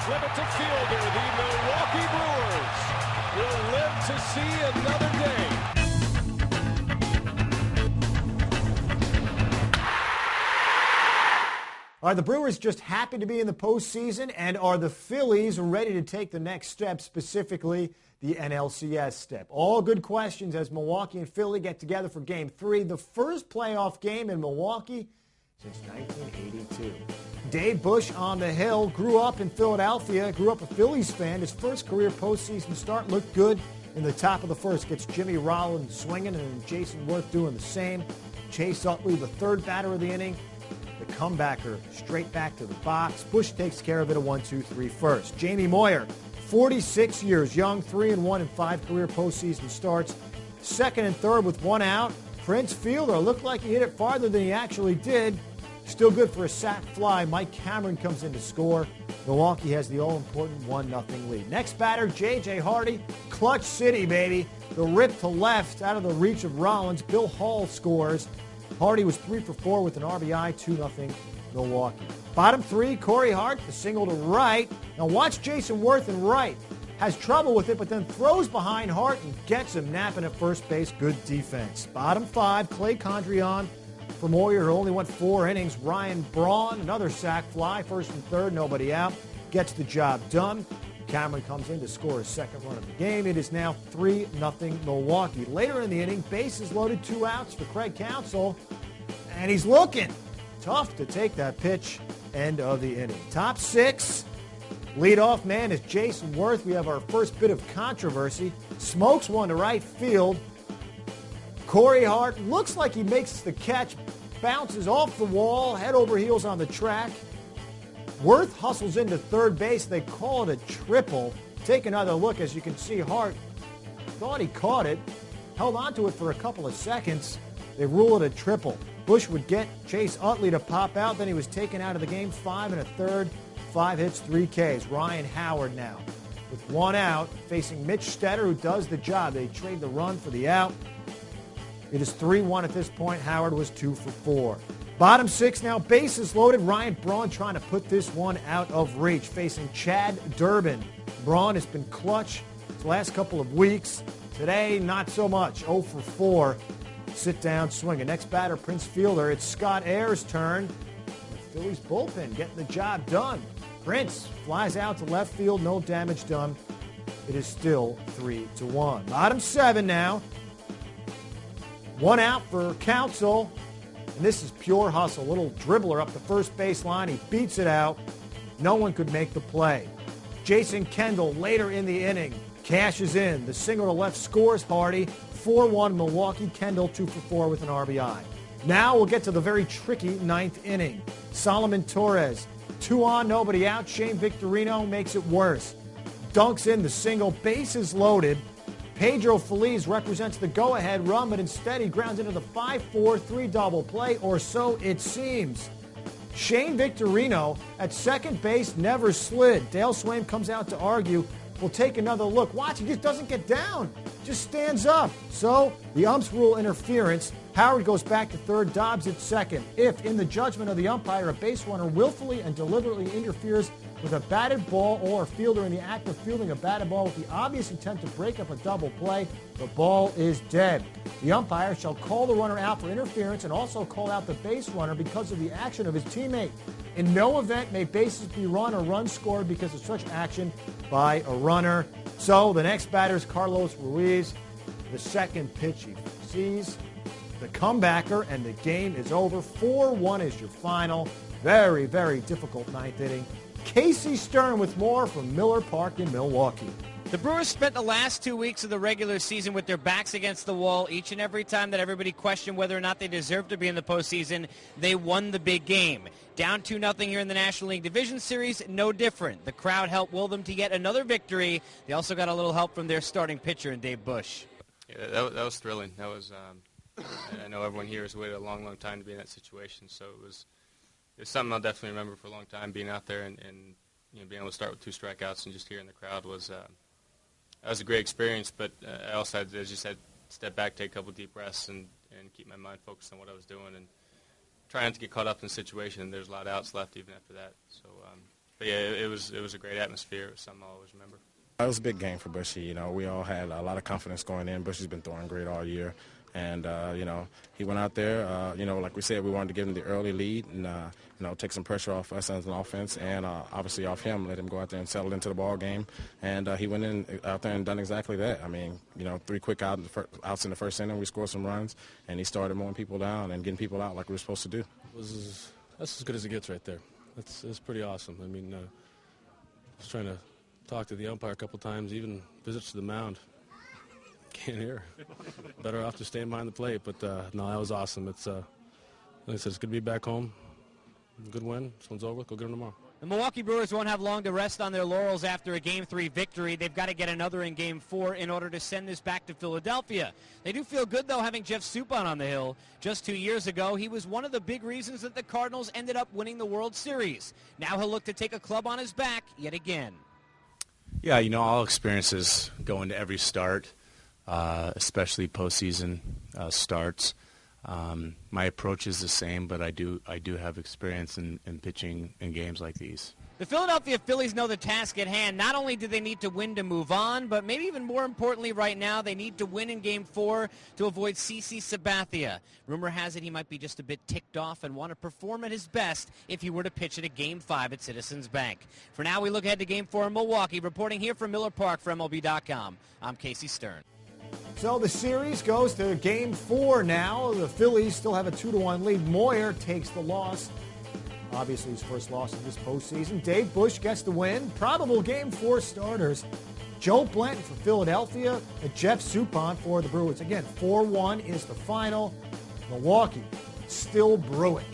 slip it to Fielder. The Milwaukee Brewers will live to see another day. Are the Brewers just happy to be in the postseason, and are the Phillies ready to take the next step, specifically the NLCS step? All good questions as Milwaukee and Philly get together for Game 3, the first playoff game in Milwaukee since 1982. Dave Bush on the hill, grew up in Philadelphia, grew up a Phillies fan. His first career postseason start looked good in the top of the first. Gets Jimmy Rollins swinging and Jason Worth doing the same. Chase Utley, the third batter of the inning. The comebacker straight back to the box. Bush takes care of it, a 1-2-3 first. Jamie Moyer, 46 years young, 3-1 in 5 career postseason starts. Second and third with one out. Prince Fielder looked like he hit it farther than he actually did. Still good for a sac fly. Mike Cameron comes in to score. Milwaukee has the all-important 1-0 lead. Next batter, J.J. Hardy. Clutch City, baby. The rip to left out of the reach of Rollins. Bill Hall scores. Hardy was 3 for 4 with an RBI, 2-0 Milwaukee. Bottom 3, Corey Hart, the single to right. Now watch Jason Worth in right. Has trouble with it, but then throws behind Hart and gets him napping at first base. Good defense. Bottom 5, Clay Condrion for Moyer, who only went 4 innings. Ryan Braun, another sac fly, first and third, nobody out. Gets the job done. Cameron comes in to score his second run of the game. It is now 3-0 Milwaukee. Later in the inning, bases loaded, 2 outs for Craig Counsell, and he's looking. Tough to take that pitch, end of the inning. Top 6, leadoff man is Jason Worth. We have our first bit of controversy. Smokes one to right field. Corey Hart looks like he makes the catch, bounces off the wall, head over heels on the track. Worth hustles into third base. They call it a triple. Take another look. As you can see, Hart thought he caught it, held onto it for a couple of seconds. They rule it a triple. Bush would get Chase Utley to pop out. Then he was taken out of the game. 5 1/3, 5 hits, 3 Ks. Ryan Howard now with 1 out, facing Mitch Stetter, who does the job. They trade the run for the out. It is 3-1 at this point. Howard was 2 for 4. Bottom 6 now, bases loaded. Ryan Braun trying to put this one out of reach, facing Chad Durbin. Braun has been clutch the last couple of weeks. Today, not so much. 0 for 4. Sit down, swing. Next batter, Prince Fielder. It's Scott Ayers' turn. The Phillies bullpen getting the job done. Prince flies out to left field, no damage done. It is still 3-1. Bottom 7 now. 1 out for Counsell. And this is pure hustle. Little dribbler up the first baseline. He beats it out. No one could make the play. Jason Kendall later in the inning cashes in. The single to left scores Hardy. 4-1 Milwaukee. Kendall 2 for 4 with an RBI. Now we'll get to the very tricky 9th inning. Solomon Torres, 2 on, nobody out. Shane Victorino makes it worse. Dunks in the single, bases loaded. Pedro Feliz represents the go-ahead run, but instead he grounds into the 5-4-3 double play, or so it seems. Shane Victorino at second base never slid. Dale Swaim comes out to argue. We'll take another look. Watch, he just doesn't get down. Just stands up. So the umps rule interference. Howard goes back to third, Dobbs at second. If, in the judgment of the umpire, a base runner willfully and deliberately interferes with a batted ball or a fielder in the act of fielding a batted ball with the obvious intent to break up a double play, the ball is dead. The umpire shall call the runner out for interference and also call out the base runner because of the action of his teammate. In no event may bases be run or runs scored because of such action by a runner. So the next batter is Carlos Ruiz. The second pitch he sees the comebacker, and the game is over. 4-1 is your final. Very, very difficult 9th inning. Casey Stern with more from Miller Park in Milwaukee. The Brewers spent the last 2 weeks of the regular season with their backs against the wall. Each and every time that everybody questioned whether or not they deserved to be in the postseason, they won the big game. Down 2-0 here in the National League Division Series, no different. The crowd helped will them to get another victory. They also got a little help from their starting pitcher in Dave Bush. Yeah, that was thrilling. That was I know everyone here has waited a long, long time to be in that situation, so it's something I'll definitely remember for a long time. Being out there and you know, being able to start with 2 strikeouts and just hearing the crowd was that was a great experience. But I also had, as you said, step back, take a couple deep breaths, and keep my mind focused on what I was doing and try not to get caught up in the situation. And there's a lot of outs left even after that. So But yeah, it was a great atmosphere. It was something I'll always remember. It was a big game for Bushy. You know, we all had a lot of confidence going in. Bushy's been throwing great all year. And, you know, he went out there, you know, like we said, we wanted to give him the early lead and, you know, take some pressure off us as an offense and obviously off him, let him go out there and settle into the ball game. And he went out there and done exactly that. I mean, you know, 3 quick outs in the first inning. We scored some runs, and he started mowing people down and getting people out like we were supposed to do. That's as good as it gets right there. It's pretty awesome. I mean, I was trying to talk to the umpire a couple times, even visits to the mound. Can't hear. Better off just staying behind the plate. But, no, that was awesome. It's, like I said, it's good to be back home. Good win. This one's over. Go get them tomorrow. The Milwaukee Brewers won't have long to rest on their laurels after a Game 3 victory. They've got to get another in Game 4 in order to send this back to Philadelphia. They do feel good, though, having Jeff Suppan on the hill. Just 2 years ago, he was one of the big reasons that the Cardinals ended up winning the World Series. Now he'll look to take a club on his back yet again. Yeah, you know, all experiences go into every start, especially postseason starts. My approach is the same, but I do have experience in pitching in games like these. The Philadelphia Phillies know the task at hand. Not only do they need to win to move on, but maybe even more importantly right now, they need to win in Game 4 to avoid CC Sabathia. Rumor has it he might be just a bit ticked off and want to perform at his best if he were to pitch at a Game 5 at Citizens Bank. For now, we look ahead to Game 4 in Milwaukee. Reporting here from Miller Park for MLB.com, I'm Casey Stern. So the series goes to Game 4 now. The Phillies still have a 2-1 lead. Moyer takes the loss. Obviously his first loss of this postseason. Dave Bush gets the win. Probable Game 4 starters: Joe Blanton for Philadelphia and Jeff Suppan for the Brewers. Again, 4-1 is the final. Milwaukee still brewing.